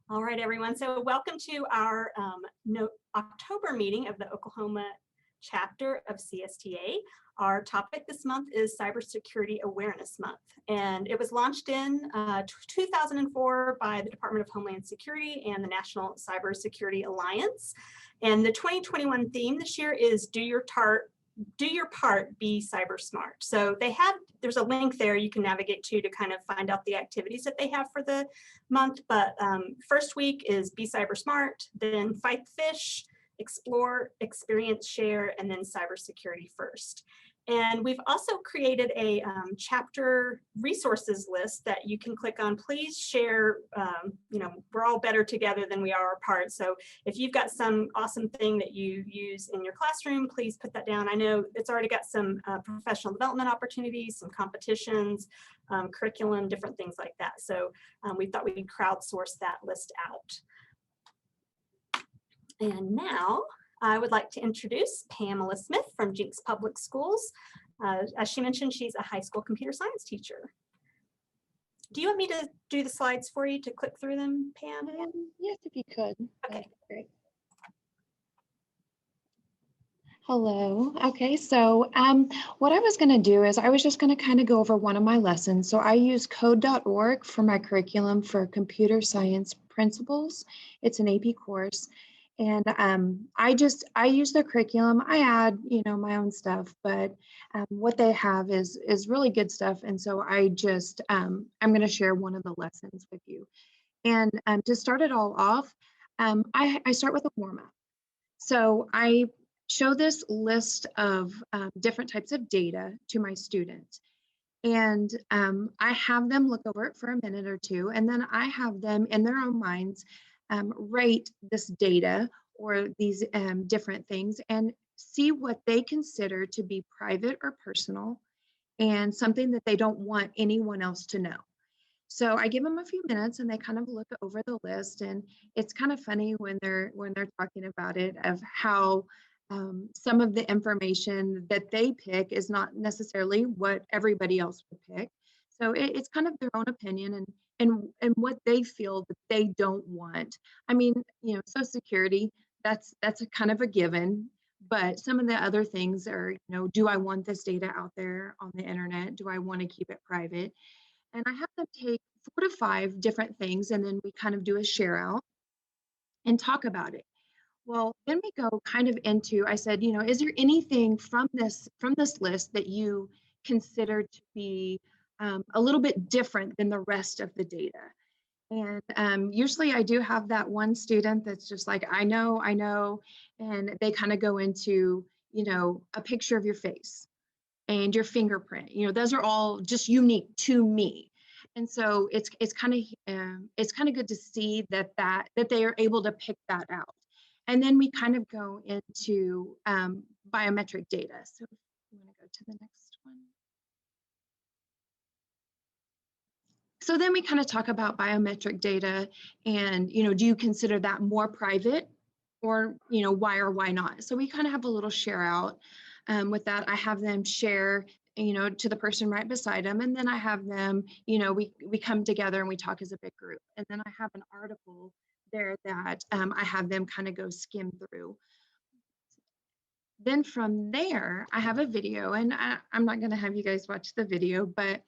All right, everyone. So welcome to our October meeting of the Oklahoma chapter of CSTA. Our topic this month is Cybersecurity Awareness Month, and it was launched in 2004 by the Department of Homeland Security and the National Cybersecurity Alliance. And the 2021 theme this year is Do Your Part, Be Cyber Smart. So there's a link there you can navigate to kind of find out the activities that they have for the month. But first week is Be Cyber Smart, then Fight the Fish, Explore, Experience, Share, and then Cybersecurity First. And we've also created a chapter resources list that you can click on. Please share, we're all better together than we are apart. So if you've got some awesome thing that you use in your classroom, please put that down. I know it's already got some professional development opportunities, some competitions, curriculum, different things like that. So we thought we'd crowdsource that list out. And now I would like to introduce Pamela Smith from Jenks Public Schools. As she mentioned, she's a high school computer science teacher. Do you want me to do the slides for you to click through them, Pam? Yes, if you could. Okay. Great. Hello. Okay, so what I was going to do is I was just going to kind of go over one of my lessons. So I use code.org for my curriculum for computer science principles. It's an AP course. And I use their curriculum. I add, my own stuff, but what they have is really good stuff. And so I'm going to share one of the lessons with you. And to start it all off, I start with a warm-up. So I show this list of different types of data to my students. And I have them look over it for a minute or two, and then I have them in their own minds rate this data or these different things and see what they consider to be private or personal and something that they don't want anyone else to know. So I give them a few minutes and they kind of look over the list, and it's kind of funny when they're talking about it of how some of the information that they pick is not necessarily what everybody else would pick. So it's kind of their own opinion and what they feel that they don't want. I mean, Social Security, that's a kind of a given, but some of the other things are, do I want this data out there on the internet? Do I want to keep it private? And I have them take 4 to 5 different things, and then we kind of do a share out and talk about it. Well, then we go kind of into, I said, is there anything from this list that you consider to be a little bit different than the rest of the data? And usually I do have that one student that's just like, I know, and they kind of go into, a picture of your face and your fingerprint. Those are all just unique to me. And so it's kind of good to see that they are able to pick that out. And then we kind of go into biometric data. So if you want to go to the next one. So then we kind of talk about biometric data and, do you consider that more private or, why or why not? So we kind of have a little share out. With that, I have them share, to the person right beside them. And then I have them, we come together and we talk as a big group. And then I have an article there that I have them kind of go skim through. Then from there, I have a video, and I'm not going to have you guys watch the video, but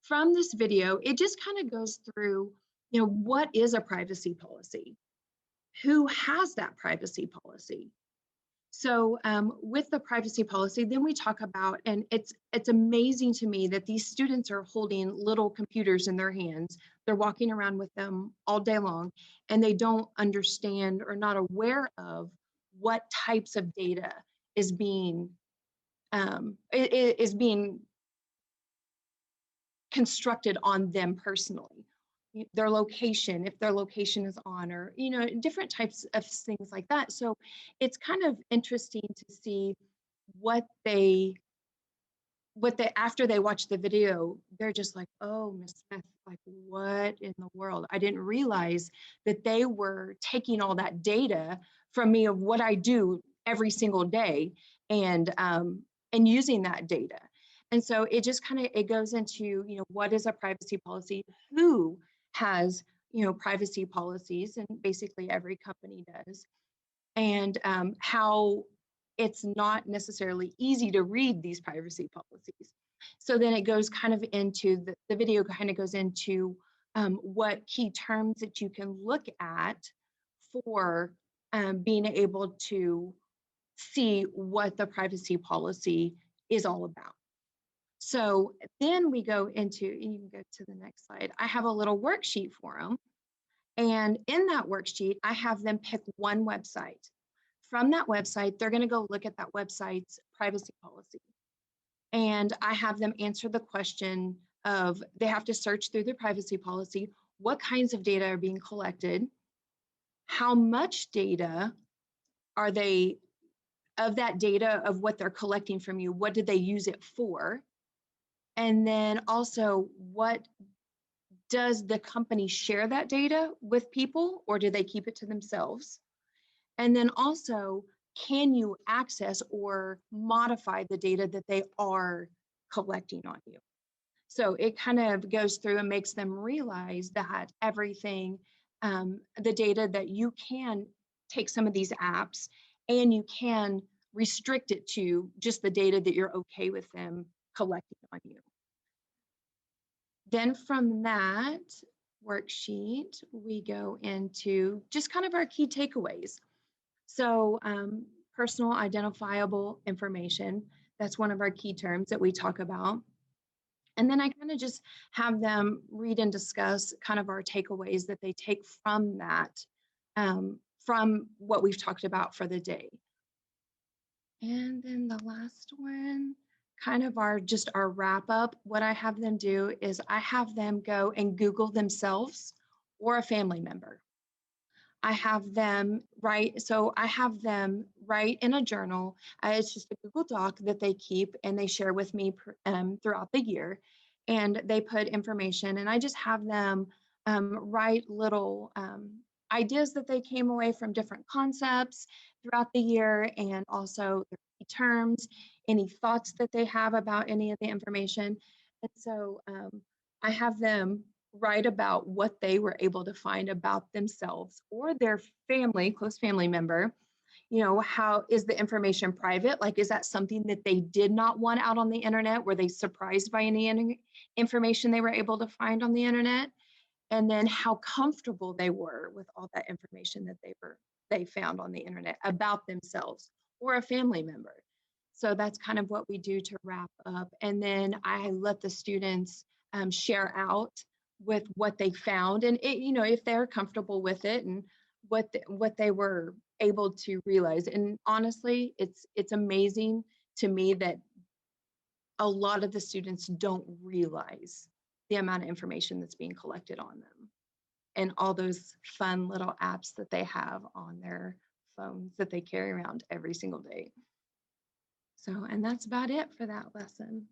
from this video, it just kind of goes through, what is a privacy policy? Who has that privacy policy? So with the privacy policy, then we talk about, and it's amazing to me that these students are holding little computers in their hands. They're walking around with them all day long, and they don't understand or not aware of what types of data is being constructed on them personally. Their location, if their location is on, or different types of things like that. So it's kind of interesting to see what they after they watch the video, they're just like, oh, Miss Smith, like, what in the world? I didn't realize that they were taking all that data from me of what I do every single day and using that data. And so it just kind of, it goes into, what is a privacy policy? Who has, privacy policies, and basically every company does, and how it's not necessarily easy to read these privacy policies. So then it goes kind of into the video kind of goes into what key terms that you can look at for being able to see what the privacy policy is all about. So then we go into, and you can go to the next slide. I have a little worksheet for them. And in that worksheet, I have them pick one website. From that website, they're going to go look at that website's privacy policy. And I have them answer the question of, they have to search through the privacy policy, what kinds of data are being collected, how much data are they, of that data of what they're collecting from you, what did they use it for? And then also, what does the company share that data with people, or do they keep it to themselves? And then also, can you access or modify the data that they are collecting on you? So it kind of goes through and makes them realize that everything, the data that you can take some of these apps and you can restrict it to just the data that you're okay with them collecting on you. Then from that worksheet, we go into just kind of our key takeaways. So personal identifiable information, that's one of our key terms that we talk about. And then I kind of just have them read and discuss kind of our takeaways that they take from that, from what we've talked about for the day. And then the last one, kind of just our wrap up. What I have them do is I have them go and Google themselves or a family member. I have them write, so I have them write in a journal. It's just a Google Doc that they keep and they share with me throughout the year. And they put information, and I just have them write little ideas that they came away from different concepts throughout the year, and also their key terms, any thoughts that they have about any of the information. And so I have them write about what they were able to find about themselves or their family, close family member. How is the information private? Like, is that something that they did not want out on the internet? Were they surprised by any information they were able to find on the internet? And then how comfortable they were with all that information that they found on the internet about themselves or a family member. So that's kind of what we do to wrap up. And then I let the students share out with what they found, and if they're comfortable with it, and what they were able to realize. And honestly, it's amazing to me that a lot of the students don't realize the amount of information that's being collected on them and all those fun little apps that they have on their phones that they carry around every single day. So, and that's about it for that lesson.